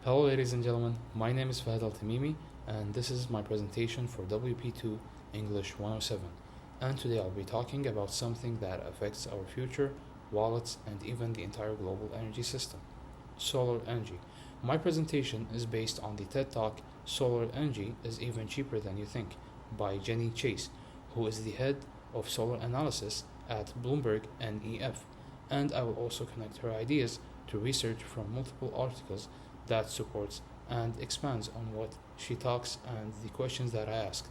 Hello, ladies and gentlemen. My name is Fahad Altemimi, and this is my presentation for WP2 English 107. And today I'll be talking about something that affects our future, wallets, and even the entire global energy system: solar energy. My presentation is based on the TED Talk Solar Energy is Even Cheaper Than You Think by Jenny Chase, who is the head of solar analysis at Bloomberg NEF. And I will also connect her ideas to research from multiple articles that supports and expands on what she talks and the questions that I asked.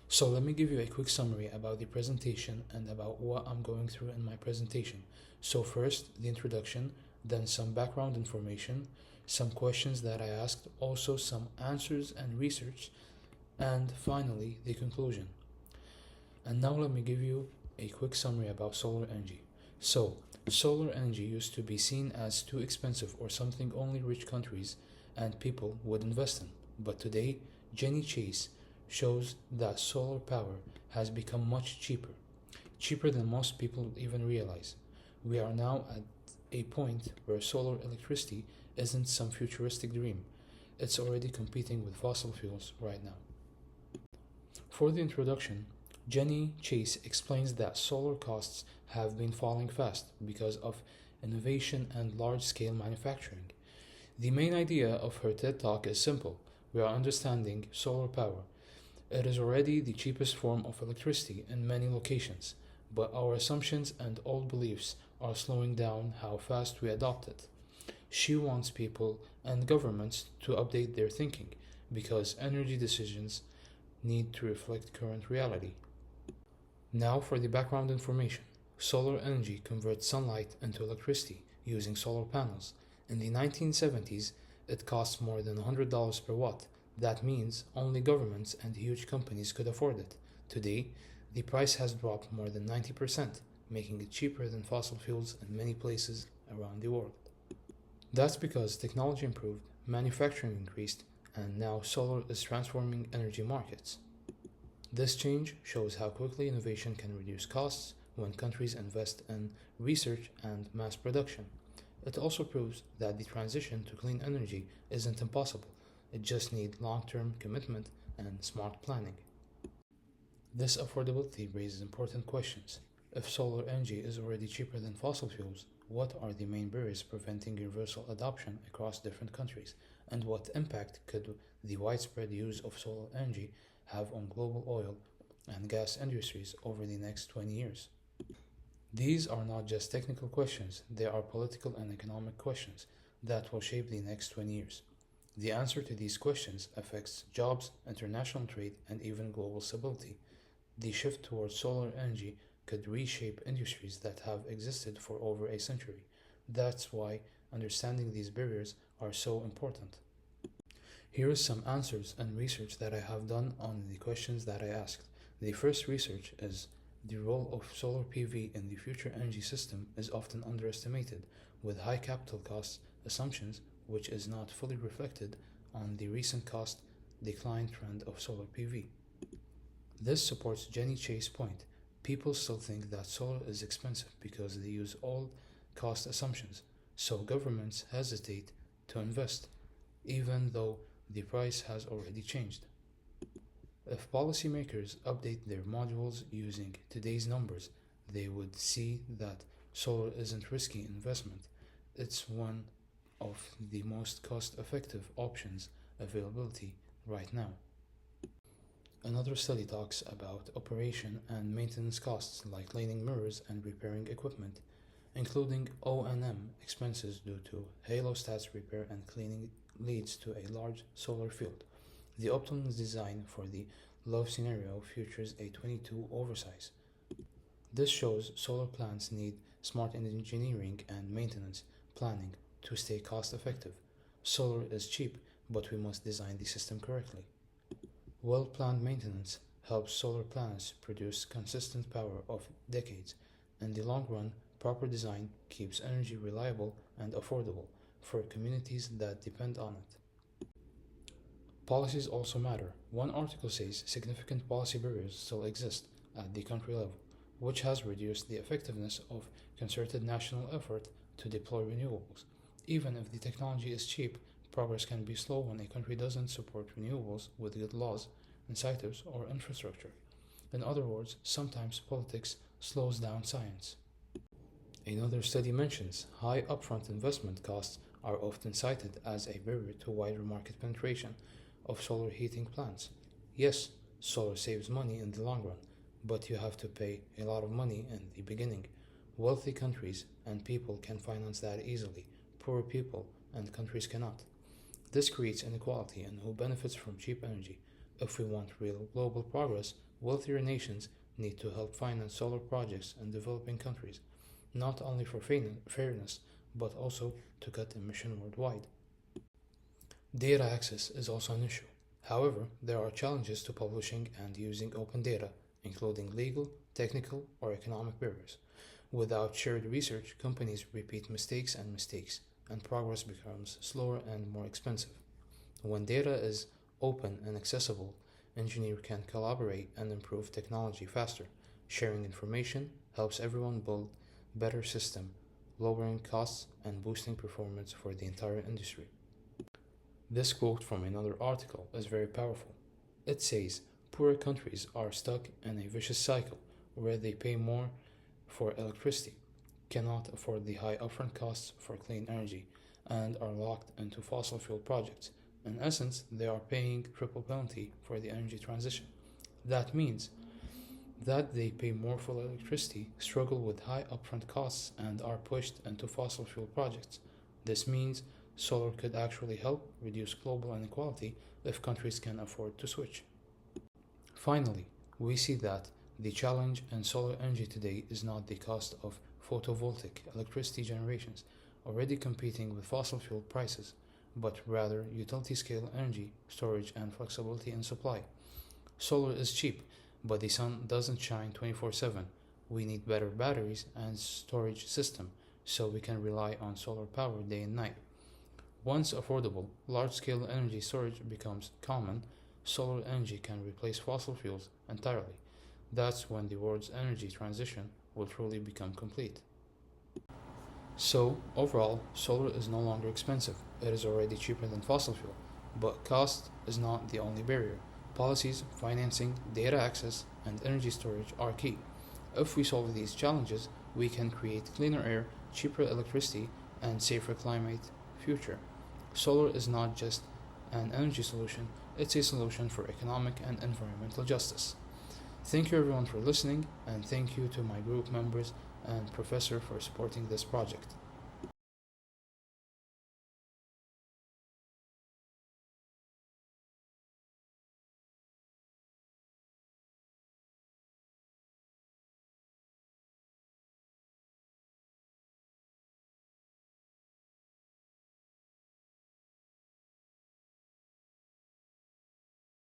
So let me give you a quick summary about the presentation and about what I'm going through in my presentation. So first, the introduction, then some background information, some questions that I asked, also some answers and research, and finally the conclusion. And now let me give you a quick summary about solar energy. So, solar energy used to be seen as too expensive or something only rich countries and people would invest in. But today, Jenny Chase shows that solar power has become much cheaper, cheaper than most people even realize. We are now at a point where solar electricity isn't some futuristic dream, it's already competing with fossil fuels right now. For the introduction, Jenny Chase explains that solar costs have been falling fast because of innovation and large scale manufacturing. The main idea of her TED Talk is simple: we are understanding solar power. It is already the cheapest form of electricity in many locations, but our assumptions and old beliefs are slowing down how fast we adopt it. She wants people and governments to update their thinking because energy decisions need to reflect current reality. Now for the background information. Solar energy converts sunlight into electricity using solar panels. In the 1970s, it cost more than $100 per watt. That means only governments and huge companies could afford it. Today, the price has dropped more than 90%, making it cheaper than fossil fuels in many places around the world. That's because technology improved, manufacturing increased, and now solar is transforming energy markets. This change shows how quickly innovation can reduce costs when countries invest in research and mass production. It also proves that the transition to clean energy isn't impossible, it just needs long term commitment and smart planning. This affordability raises important questions. If solar energy is already cheaper than fossil fuels, what are the main barriers preventing universal adoption across different countries? And what impact could the widespread use of solar energy have on global oil and gas industries over the next 20 years? These are not just technical questions, they are political and economic questions that will shape the next 20 years. The answer to these questions affects jobs, international trade, and even global stability. The shift towards solar energy could reshape industries that have existed for over a century. That's why understanding these barriers are so important. Here is some answers and research that I have done on the questions that I asked. The first research is the role of solar PV in the future energy system is often underestimated, with high capital cost assumptions, which is not fully reflected on the recent cost decline trend of solar PV. This supports Jenny Chase's point. People still think that solar is expensive because they use all cost assumptions, so governments hesitate to invest, even though the price has already changed. If policymakers update their modules using today's numbers, they would see that solar isn't risky investment. It's one of the most cost-effective options availability right now. Another study talks about operation and maintenance costs like cleaning mirrors and repairing equipment, including O&M expenses due to halostats repair and cleaning leads to a large solar field. The optimum design for the low scenario features a 22 oversize. This shows solar plants need smart engineering and maintenance planning to stay cost effective. Solar is cheap, but we must design the system correctly. Well planned maintenance helps solar plants produce consistent power of decades. In the long run, proper design keeps energy reliable and affordable for communities that depend on it. Policies also matter. One article says significant policy barriers still exist at the country level, which has reduced the effectiveness of concerted national effort to deploy renewables. Even if the technology is cheap, progress can be slow when a country doesn't support renewables with good laws, incentives, or infrastructure. In other words, sometimes politics slows down science. Another study mentions high upfront investment costs are often cited as a barrier to wider market penetration of solar heating plants. Yes, solar saves money in the long run, but you have to pay a lot of money in the beginning. Wealthy countries and people can finance that easily, poor people and countries cannot. This creates inequality in who benefits from cheap energy. If we want real global progress, wealthier nations need to help finance solar projects in developing countries, not only for fairness, but also to cut emission worldwide. Data access is also an issue. However, there are challenges to publishing and using open data, including legal, technical, or economic barriers. Without shared research, companies repeat mistakes, and progress becomes slower and more expensive. When data is open and accessible, engineers can collaborate and improve technology faster. Sharing information helps everyone build better system, lowering costs and boosting performance for the entire industry. This quote from another article is very powerful. It says, "Poorer countries are stuck in a vicious cycle where they pay more for electricity, cannot afford the high upfront costs for clean energy, and are locked into fossil fuel projects. In essence, they are paying triple penalty for the energy transition. That means that they pay more for electricity, struggle with high upfront costs, and are pushed into fossil fuel projects. This means solar could actually help reduce global inequality if countries can afford to switch." Finally, we see that the challenge in solar energy today is not the cost of photovoltaic electricity generations, already competing with fossil fuel prices, but rather utility scale energy, storage, and flexibility in supply. Solar is cheap, but the sun doesn't shine 24/7. We need better batteries and storage system so we can rely on solar power day and night. Once affordable, large-scale energy storage becomes common, solar energy can replace fossil fuels entirely. That's when the world's energy transition will truly become complete. So, overall, solar is no longer expensive. It is already cheaper than fossil fuel. But cost is not the only barrier. Policies, financing, data access, and energy storage are key. If we solve these challenges, we can create cleaner air, cheaper electricity, and safer climate future. Solar is not just an energy solution, it's a solution for economic and environmental justice. Thank you everyone for listening, and thank you to my group members and professor for supporting this project.